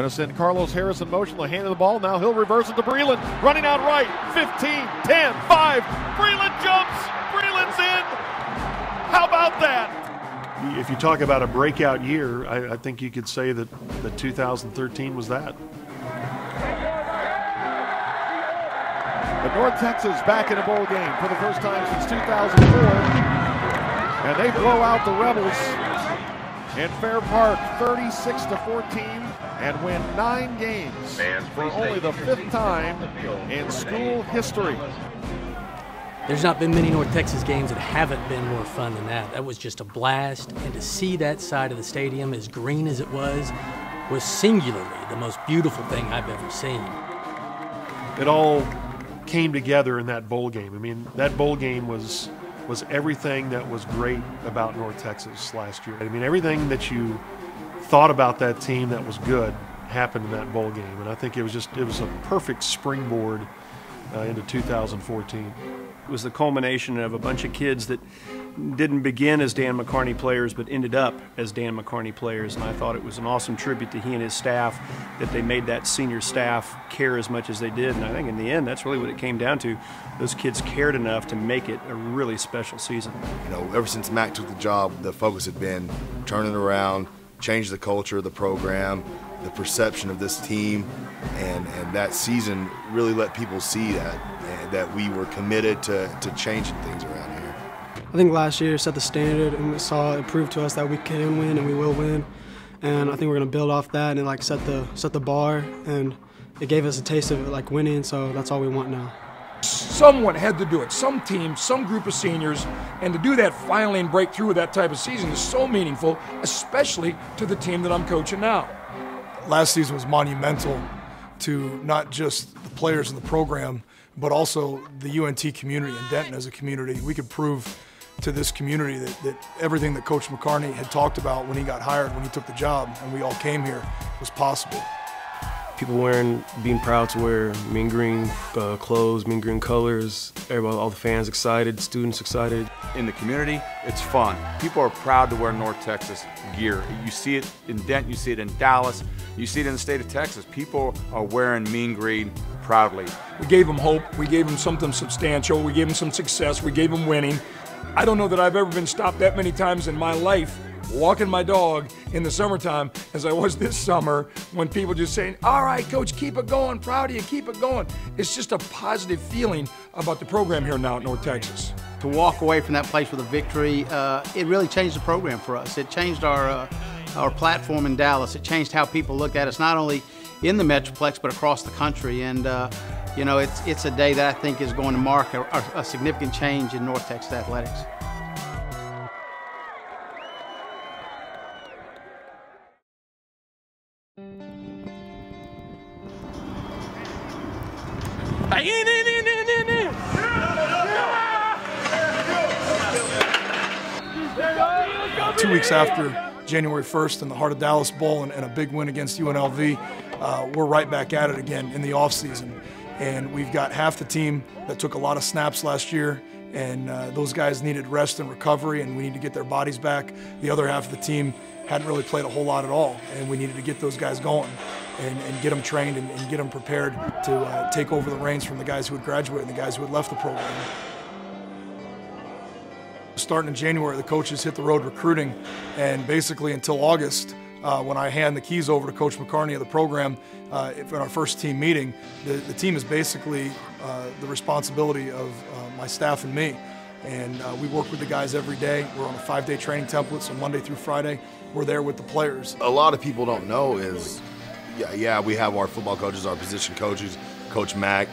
Going to send Carlos Harris in motion, the hand of the ball. Now he'll reverse it to Breland. Running out right. 15, 10, 5. Breland jumps. Breland's in. How about that? If you talk about a breakout year, I think you could say that 2013 was that. But North Texas back in a bowl game for the first time since 2004. And they blow out the Rebels in Fair Park 36-14 and win 9 games for only the 5th time in school history. There's not been many North Texas games that haven't been more fun than that. That was just a blast, and to see that side of the stadium as green as it was singularly the most beautiful thing I've ever seen. It all came together in that bowl game. I mean, that bowl game was everything that was great about North Texas last year. I mean, everything that you thought about that team that was good happened in that bowl game, and I think it was a perfect springboard into 2014. It was the culmination of a bunch of kids that didn't begin as Dan McCarney players but ended up as Dan McCarney players, and I thought it was an awesome tribute to he and his staff that they made that senior staff care as much as they did, and I think in the end that's really what it came down to. Those kids cared enough to make it a really special season. You know, ever since Mac took the job, the focus had been turn it around, change the culture of the program, the perception of this team, and that season really let people see that we were committed to changing things around here. I think last year set the standard, and we saw it proved to us that we can win and we will win. And I think we're going to build off that and like set the bar, and it gave us a taste of like winning. So that's all we want now. Someone had to do it. Some team, some group of seniors, and to do that finally and break through with that type of season is so meaningful, especially to the team that I'm coaching now. Last season was monumental to not just the players in the program, but also the UNT community and Denton as a community. We could prove to this community that everything that Coach McCarney had talked about when he got hired, when he took the job, and we all came here, was possible. People being proud to wear mean green clothes, mean green colors, everybody, all the fans excited, students excited. In the community, it's fun. People are proud to wear North Texas gear. You see it in Denton, you see it in Dallas, you see it in the state of Texas. People are wearing mean green proudly. We gave them hope, we gave them something substantial, we gave them some success, we gave them winning. I don't know that I've ever been stopped that many times in my life walking my dog in the summertime as I was this summer, when people just saying, all right, Coach, keep it going, proud of you, keep it going. It's just a positive feeling about the program here now at North Texas. To walk away from that place with a victory, it really changed the program for us. It changed our platform in Dallas. It changed how people look at us, not only in the Metroplex, but across the country. And you know, it's a day that I think is going to mark a significant change in North Texas athletics. Two weeks after January 1st in the Heart of Dallas Bowl and a big win against UNLV, we're right back at it again in the offseason. And we've got half the team that took a lot of snaps last year, and those guys needed rest and recovery, and we need to get their bodies back. The other half of the team hadn't really played a whole lot at all, and we needed to get those guys going and get them trained and get them prepared to take over the reins from the guys who had graduated and the guys who had left the program. Starting in January, the coaches hit the road recruiting, and basically until August, when I hand the keys over to Coach McCarney of the program in our first team meeting, the team is basically the responsibility of my staff and me. And we work with the guys every day. We're on a 5-day training template, so Monday through Friday, we're there with the players. A lot of people don't know is, yeah, we have our football coaches, our position coaches, Coach Mack,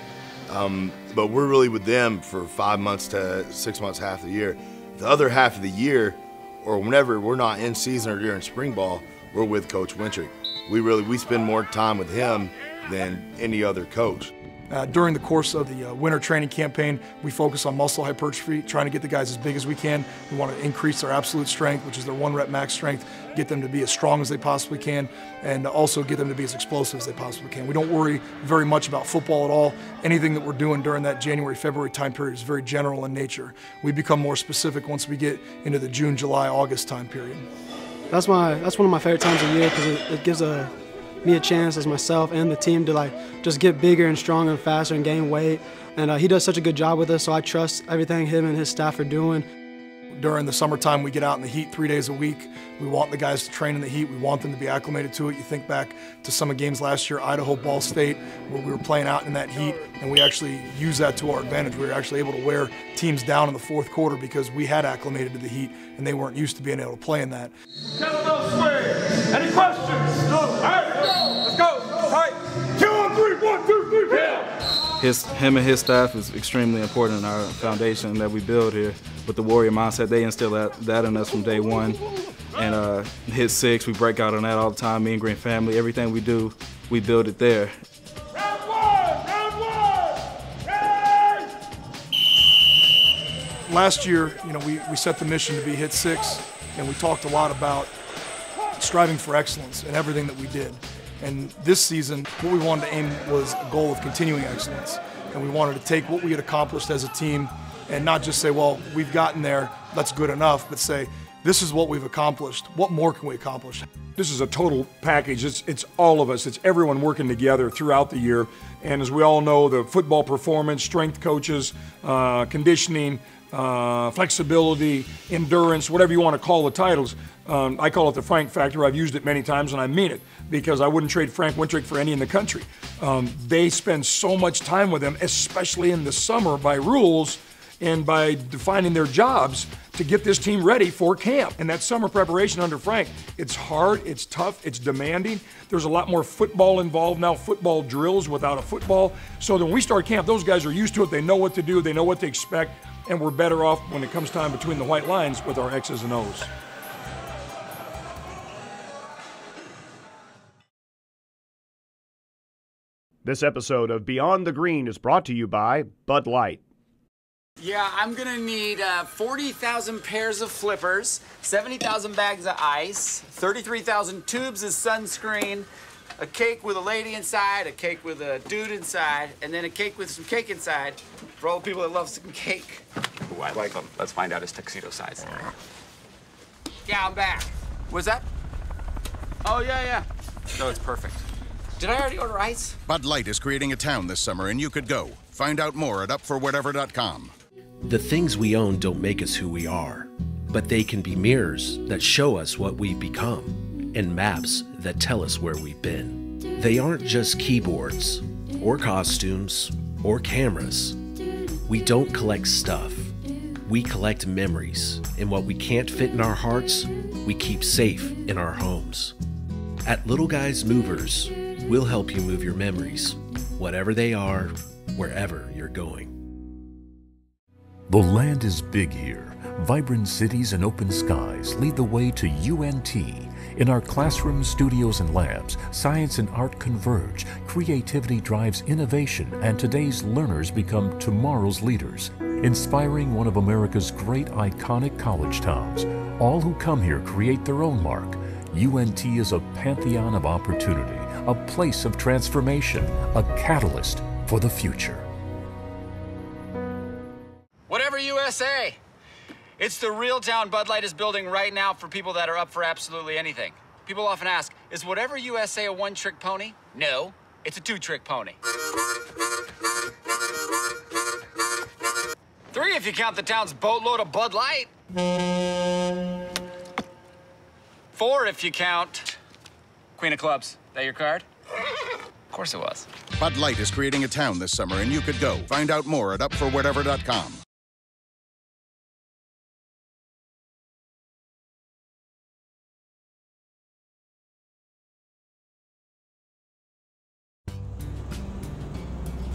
but we're really with them for 5 months to 6 months, half the year. The other half of the year, or whenever we're not in season or during spring ball, we're with Coach Wintrick. We spend more time with him than any other coach. During the course of the winter training campaign, we focus on muscle hypertrophy, trying to get the guys as big as we can. We want to increase their absolute strength, which is their 1-rep max strength, get them to be as strong as they possibly can, and also get them to be as explosive as they possibly can. We don't worry very much about football at all. Anything that we're doing during that January, February time period is very general in nature. We become more specific once we get into the June, July, August time period. That's one of my favorite times of year, because it gives me a chance as myself and the team to like just get bigger and stronger and faster and gain weight. And he does such a good job with us, so I trust everything him and his staff are doing. During the summertime, we get out in the heat 3 days a week. We want the guys to train in the heat. We want them to be acclimated to it. You think back to some of games last year, Idaho, Ball State, where we were playing out in that heat, and we actually used that to our advantage. We were actually able to wear teams down in the fourth quarter because we had acclimated to the heat, and they weren't used to being able to play in that. Any questions? No. All right, let's go. All right. 2 on 3. 1, 2, 3, yeah. Him and his staff is extremely important in our foundation that we build here. With the warrior mindset, they instill that in us from day one. And hit 6, we break out on that all the time. Me and Green family, everything we do, we build it there. Round one. Hey! Last year, we set the mission to be hit 6, and we talked a lot about striving for excellence in everything that we did. And this season, what we wanted to aim was a goal of continuing excellence. And we wanted to take what we had accomplished as a team and not just say, well, we've gotten there, that's good enough, but say, this is what we've accomplished. What more can we accomplish? This is a total package. It's all of us. It's everyone working together throughout the year. And as we all know, the football performance, strength coaches, conditioning, flexibility, endurance, whatever you want to call the titles. I call it the Frank factor. I've used it many times and I mean it because I wouldn't trade Frank Wintrick for any in the country. They spend so much time with him, especially in the summer by rules and by defining their jobs to get this team ready for camp. And that summer preparation under Frank, it's hard, it's tough, it's demanding. There's a lot more football involved now, football drills without a football. So that when we start camp, those guys are used to it, they know what to do, they know what to expect, and we're better off when it comes time between the white lines with our X's and O's. This episode of Beyond the Green is brought to you by Bud Light. Yeah, I'm gonna need 40,000 pairs of flippers, 70,000 bags of ice, 33,000 tubes of sunscreen, a cake with a lady inside, a cake with a dude inside, and then a cake with some cake inside for all the people that love some cake. Ooh, I like him. Let's find out his tuxedo size. Yeah, I'm back. What's that? Oh, yeah. No, it's perfect. Did I already order ice? Bud Light is creating a town this summer, and you could go. Find out more at upforwhatever.com. The things we own don't make us who we are, but they can be mirrors that show us what we've become and maps that tell us where we've been. They aren't just keyboards or costumes or cameras. We don't collect stuff. We collect memories, and what we can't fit in our hearts, we keep safe in our homes. At Little Guys Movers, we'll help you move your memories, whatever they are, wherever you're going. The land is big here. Vibrant cities and open skies lead the way to UNT. In our classrooms, studios, and labs, science and art converge. Creativity drives innovation, and today's learners become tomorrow's leaders, inspiring one of America's great iconic college towns. All who come here create their own mark. UNT is a pantheon of opportunity, a place of transformation, a catalyst for the future. Whatever USA. It's the real town Bud Light is building right now for people that are up for absolutely anything. People often ask, is Whatever USA a one-trick pony? No, it's a two-trick pony. 3 if you count the town's boatload of Bud Light. 4 if you count Queen of Clubs. That your card? Of course it was. Bud Light is creating a town this summer, and you could go. Find out more at upforwhatever.com.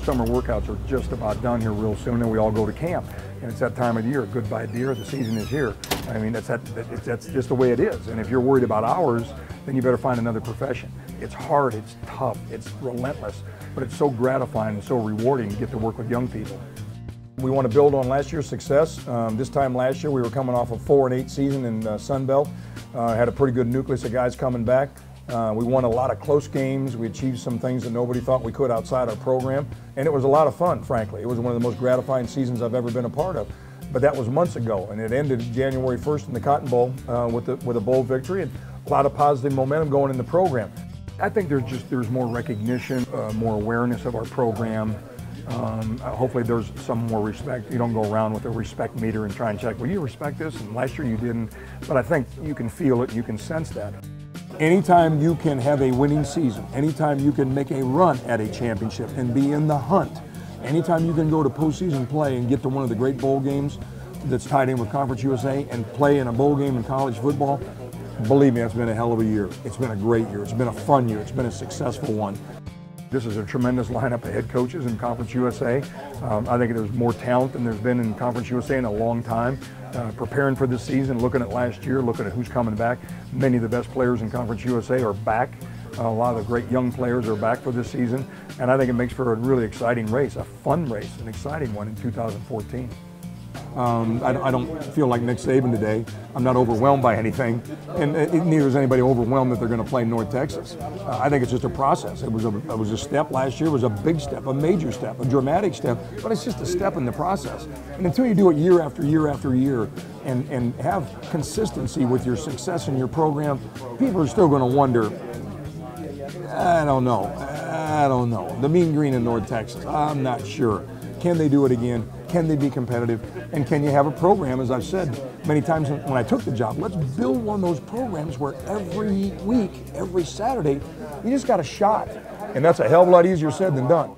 Summer workouts are just about done here real soon, and we all go to camp. And it's that time of the year, goodbye deer, the season is here. I mean, that's just the way it is. And if you're worried about hours, then you better find another profession. It's hard, it's tough, it's relentless, but it's so gratifying and so rewarding to get to work with young people. We want to build on last year's success. This time last year, we were coming off a 4-8 season in Sun Belt. Had a pretty good nucleus of guys coming back. We won a lot of close games. We achieved some things that nobody thought we could outside our program. And it was a lot of fun, frankly. It was one of the most gratifying seasons I've ever been a part of. But that was months ago, and it ended January 1st in the Cotton Bowl with a bowl victory and a lot of positive momentum going in the program. I think there's more recognition, more awareness of our program. Hopefully there's some more respect. You don't go around with a respect meter and try and check, well, you respect this, and last year you didn't. But I think you can feel it and you can sense that. Anytime you can have a winning season, anytime you can make a run at a championship and be in the hunt, anytime you can go to postseason play and get to one of the great bowl games that's tied in with Conference USA and play in a bowl game in college football, believe me, it's been a hell of a year. It's been a great year. It's been a fun year. It's been a successful one. This is a tremendous lineup of head coaches in Conference USA. I think there's more talent than there's been in Conference USA in a long time. Preparing for this season, looking at last year, looking at who's coming back. Many of the best players in Conference USA are back. A lot of the great young players are back for this season. And I think it makes for a really exciting race, a fun race, an exciting one in 2014. I don't feel like Nick Saban today. I'm not overwhelmed by anything, and neither is anybody overwhelmed that they're going to play North Texas. I think it's just a process. It was a step last year. It was a big step, a major step, a dramatic step, but it's just a step in the process. And until you do it year after year after year and have consistency with your success in your program, people are still going to wonder, I don't know. The Mean Green in North Texas, I'm not sure. Can they do it again? Can they be competitive? And can you have a program, as I've said many times when I took the job, let's build one of those programs where every week, every Saturday, you just got a shot. And that's a hell of a lot easier said than done.